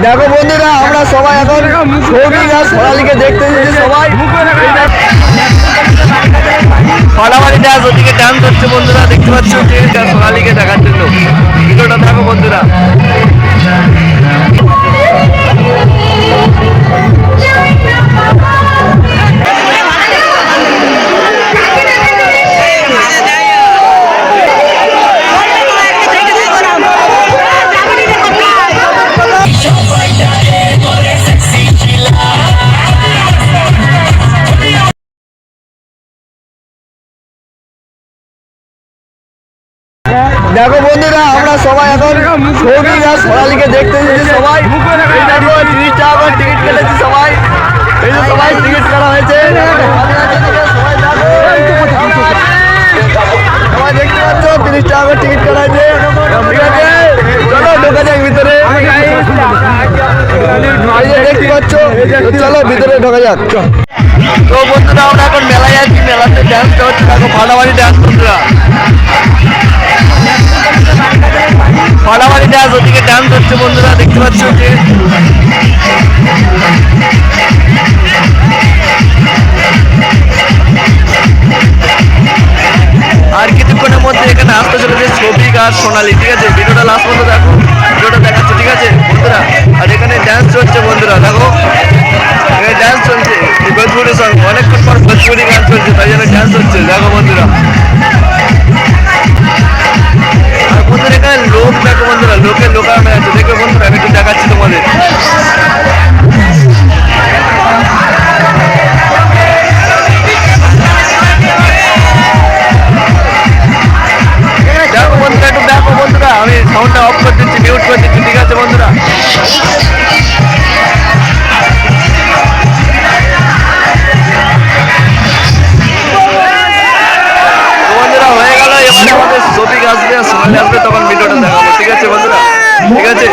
দেখো বন্ধুরা, আমরা সবাই এখন সৌভিক আর সোনালীকে দেখতে এসেছি। সবাই ফাটাফাটি ডান্স, ওদিকে ডান্স হচ্ছে বন্ধুরা, দেখতে পাচ্ছ সোনালীকে দেখার জন্য। ভিডিওটা দেখো বন্ধুরা। দেখো বন্ধুরা, আমরা সবাই এখন সৌভিক আর সোনালীকে দেখতে এসেছি। সবাই দেখো 30 টাকা করে টিকিট কেটেছি সবাই। এই যে সবাই টিকিট কাটা হয়েছে, সবাই দেখতে পাচ্ছ 30 টাকা করে টিকিট কাটা হয়েছে। ঠিক আছে, চলো ঢোকা যাক ভিতরে। দেখতে পাচ্ছ, চলো ভিতরে ঢোকা যাক। তো বন্ধুরা, আমরা এখন মেলায় আছি, মেলাতে ডান্স হচ্ছে। দেখো ফাটাফাটি ডান্স বন্ধুরা, ফাটাফাটি ডান্স, ওদিকে ডান্স হচ্ছে বন্ধুরা, দেখতে পাচ্ছ যে। আর কিছুক্ষণের মধ্যে এখানে আসতে চলেছে সৌভিক আর সোনালী। ঠিক আছে, ভিডিওটা লাস্ট পর্যন্ত দেখো, ভিডিওটা দেখাচ্ছে। ঠিক আছে বন্ধুরা, আর এখানে ডান্স চলছে বন্ধুরা, দেখো এখানে ডান্স চলছে ভোজপুরি সং। অনেকক্ষণ পর ভোজপুরি গান চলছে, তাই জন্য ডান্স হচ্ছে। দেখো বন্ধুরা, আর বন্ধুরা এখানে লোক দেখো বন্ধুরা, লোকের লোকানো আছে। দেখো বন্ধুরা, আমি একটু দেখাচ্ছি তোমাদের। দেখো বন্ধুরা, একটু দেখো বন্ধুরা, আমি সাউন্ডটা অফ করে দিচ্ছি, মিউট করে দিচ্ছি। ঠিক আছে বন্ধুরা, হয়ে গেল। এবার আমাদের সৌভিক আসবে, সোনালী আসবে, তখন ভিডিওটা দেখাবো। ঠিক আছে বন্ধুরা, ঠিক আছে।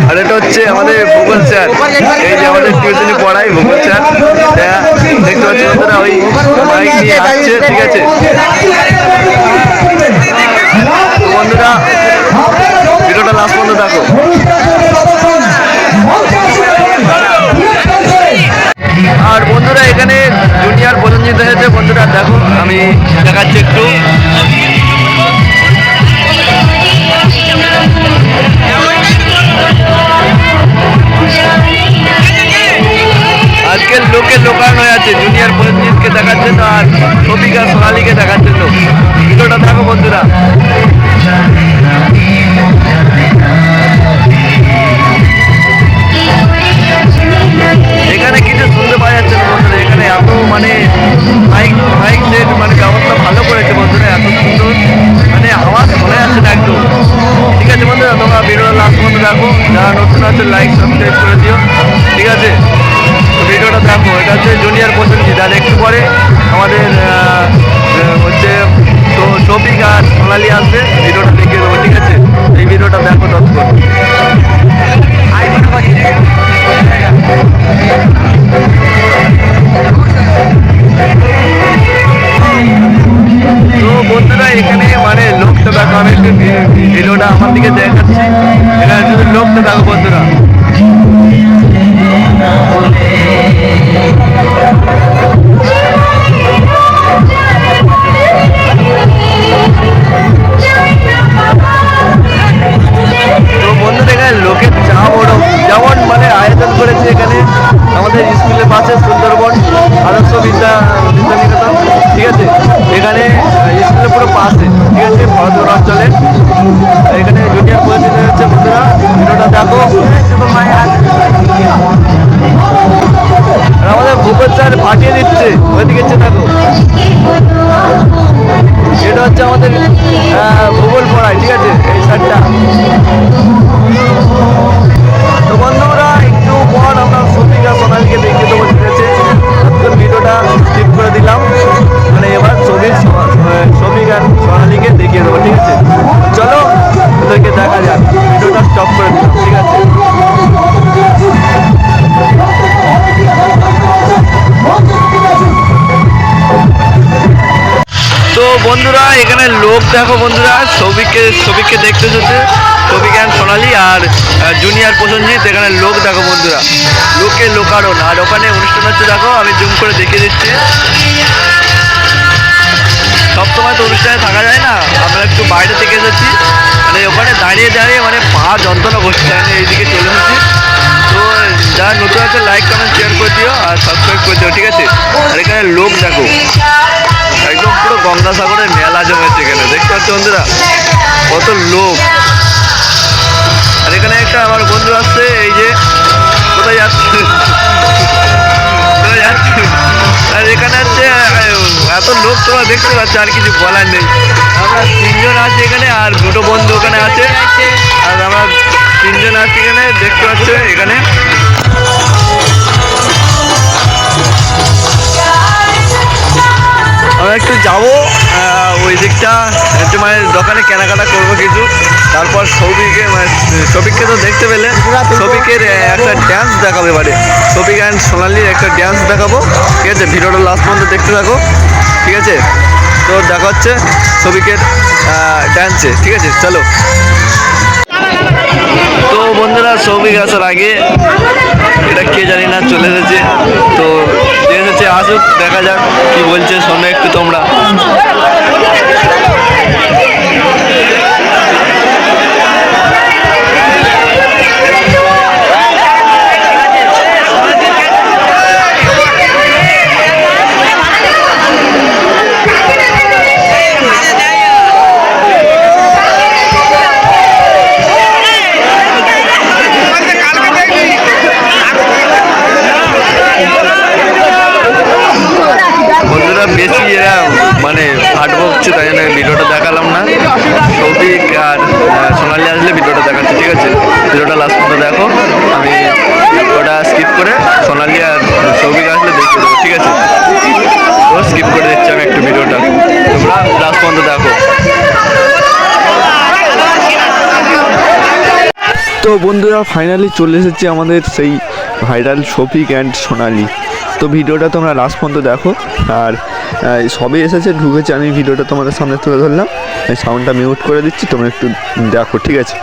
আর এটা হচ্ছে আমাদের ভূগোল স্যার, এই যে আমাদের টিউশনি পড়াই ভূগোল স্যার। দেখতে পাচ্ছি বন্ধুরা, ওই মাইক নিয়ে আসছে। ঠিক আছে বন্ধুরা, ভিডিওটা লাস্ট পর্যন্ত দেখো। আর বন্ধুরা, এখানে জুনিয়র প্রতিযোগিতা হয়েছে বন্ধুরা, দেখো আমি দেখাচ্ছি একটু। আজকের লোকের লোকান হয়ে আছে জুনিয়র প্রতিযোগিতাকে দেখার জন্য আর সৌভিক আর সোনালীকে দেখার জন্য। ভিডিওটা দেখো বন্ধুরা। এখানে কিছু শুনতে পাওয়া যাচ্ছে না বন্ধুরা, এখানে এত মানে মাইক সেট মানে ব্যবস্থা ভালো করেছে বন্ধুরা, এত সুন্দর মানে আওয়াজ শোনা যাচ্ছে না একদম। ঠিক আছে বন্ধুরা, তোমরা ভিডিওটা লাস্ট পর্যন্ত দেখো। যারা নতুন আছে লাইক সাবস্ক্রাইব করে দিও। ঠিক আছে, ভিডিওটা দেখো। এটা হচ্ছে জুনিয়র প্রতিযোগিতা, আর একটু পরে আমাদের হচ্ছে সৌভিক আর সোনালী আসবে, ভিডিওটা দেখিয়ে দেবো। ঠিক আছে, এই ভিডিওটা দেখো ততক্ষণ। তো বন্ধুরা, এখানে মানে লোকটা দেখো, আমি একটু ভিডিওটা আমার দিকে দেখাচ্ছি। এখানে শুধু লোকটা দেখো বন্ধুরা। তো বন্ধুরা, এখানে লোকের চাপ ওরকম যেমন মানে আয়োজন করেছে এখানে আমাদের স্কুলের পাশে সুন্দরবন আদর্শ বিদ্যানিকেতন। ঠিক আছে, এখানে স্কুলের পুরো পাশে। ঠিক আছে, ভরতপুর অঞ্চলে এখানে জুনিয়র প্রতিযোগিতা হচ্ছে বন্ধুরা, ভিডিওটা দেখো। আর আমাদের ভূগোল স্যার ফাটিয়ে দিচ্ছে, ওইদিকে দেখো। এটা হচ্ছে আমাদের ভূগোল পড়ায়। ঠিক আছে, এই স্যারটা। তো বন্ধুরা, একটু পর আমরা সৌভিক আর সোনালীকে দেখিয়ে দেবো। ঠিক আছে, ভিডিওটা স্কিপ করে দিলাম, মানে এবার সৌভিক আর সোনালীকে দেখিয়ে দেবো। ঠিক আছে, চলো ওদেরকে দেখা যাক। ভিডিওটা স্টপ করে দিলাম। ঠিক আছে। তো বন্ধু বন্ধুরা এখানে লোক দেখো বন্ধুরা, সবিককে দেখতে এসেছে, সবিক অ্যান্ড সোনালি আর জুনিয়র প্রসেনজিৎ। এখানে লোক দেখো বন্ধুরা, লোকে লোকারণ। আর ওখানে অনুষ্ঠান হচ্ছে দেখো, আমি জুম করে দেখিয়ে দিচ্ছি। সবসময় তো অনুষ্ঠানে থাকা যায় না, আমরা একটু বাইরে থেকে এসেছি, মানে ওখানে দাঁড়িয়ে দাঁড়িয়ে মানে পা যন্ত্রণা করছে। আমি এইদিকে চলে এসেছি। তো যারা নতুন আছে লাইক কমেন্ট শেয়ার করে দিও আর সাবস্ক্রাইব করে দিও, ঠিক আছে। আর এখানে লোক দেখো, একদম পুরো গঙ্গাসাগরের মেলা জমেছে এখানে, দেখতে পাচ্ছ বন্ধুরা কত লোক। আর এখানে একটা আমার বন্ধু আসছে, এই যে কোথায় যাচ্ছে কোথায় যাচ্ছে। আর এখানে হচ্ছে এত লোক তোমরা দেখতে পাচ্ছ, আর কিছু বলার নেই। আমরা 3 জন আছি এখানে, আর 2টো বন্ধু ওখানে আছে, আর আমরা 3 জন আছি এখানে, দেখতে পাচ্ছ এখানে। আমরা একটু যাবো ওই দিকটা, একটু মানে দোকানে কেনাকাটা করবো কিছু। তারপর সবিককে তো দেখতে পেলে, সবিকের একটা ড্যান্স দেখাবো এবারে। সবিক অ্যান্ড সোনালির একটা ড্যান্স দেখাবো, ঠিক আছে। ভিডিওটা লাস্ট পর্যন্ত দেখতে থাকো, ঠিক আছে। তো দেখা হচ্ছে সবিকের ড্যান্সে, ঠিক আছে, চলো। তো বন্ধুরা সবিক আসার আগে এটা কে জানি না চলে এসেছে। তো এসেছে, আসুক, দেখা যাক কি বলছে, শোনো একটু তোমরা। বেশি এরা মানে হাট বকছে, তাই জন্য ভিডিওটা দেখালাম না। সৌভিক আর সোনালি আসলে ভিডিওটা দেখাচ্ছে, ঠিক আছে। ভিডিওটা লাস্ট পর্যন্ত দেখো, আমি ওটা স্কিপ করে সোনালি আর সৌভিক আসলে দেখতে দেবো, ঠিক আছে। তো স্কিপ করে দিচ্ছি আমি একটু ভিডিওটা, তোমরা লাস্ট পর্যন্ত দেখো। তো বন্ধুরা ফাইনালি চলে এসেছে আমাদের সেই ভাইরাল সৌভিক অ্যান্ড সোনালি। তো ভিডিওটা তোমরা লাস্ট পর্যন্ত দেখো। আর সবে এসেছে, ঢুকেছে, আমি ভিডিওটা তোমাদের সামনে তুলে ধরলাম। সাউন্ডটা মিউট করে দিচ্ছি, তোমরা একটু দেখো, ঠিক আছে।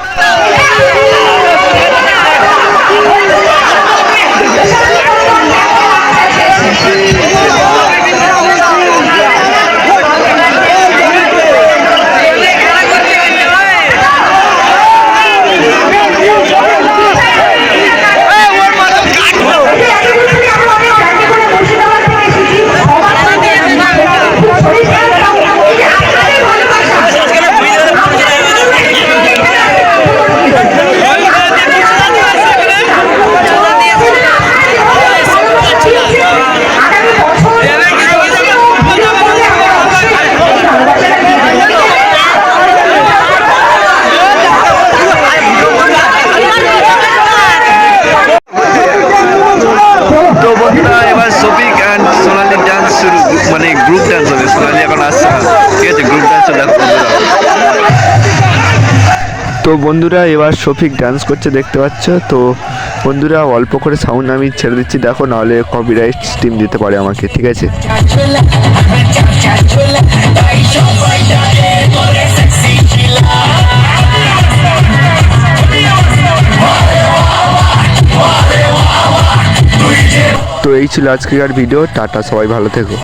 মানে গ্রুপ ডান্স হবে, সোনালি এখন আসছে না, ঠিক আছে। গ্রুপ ডান্স দেখো বন্ধুরা। তো বন্ধুরা এবার সফিক ডান্স করছে, দেখতে পাচ্ছ। তো বন্ধুরা অল্প করে সাউন্ড আমি ছেড়ে দিচ্ছি, দেখো, নাহলে কপিরাইট স্ট্রিম দিতে পারে আমাকে, ঠিক আছে। তো এই ছিল আজকের ভিডিও, টাটা, সবাই ভালো থেকো।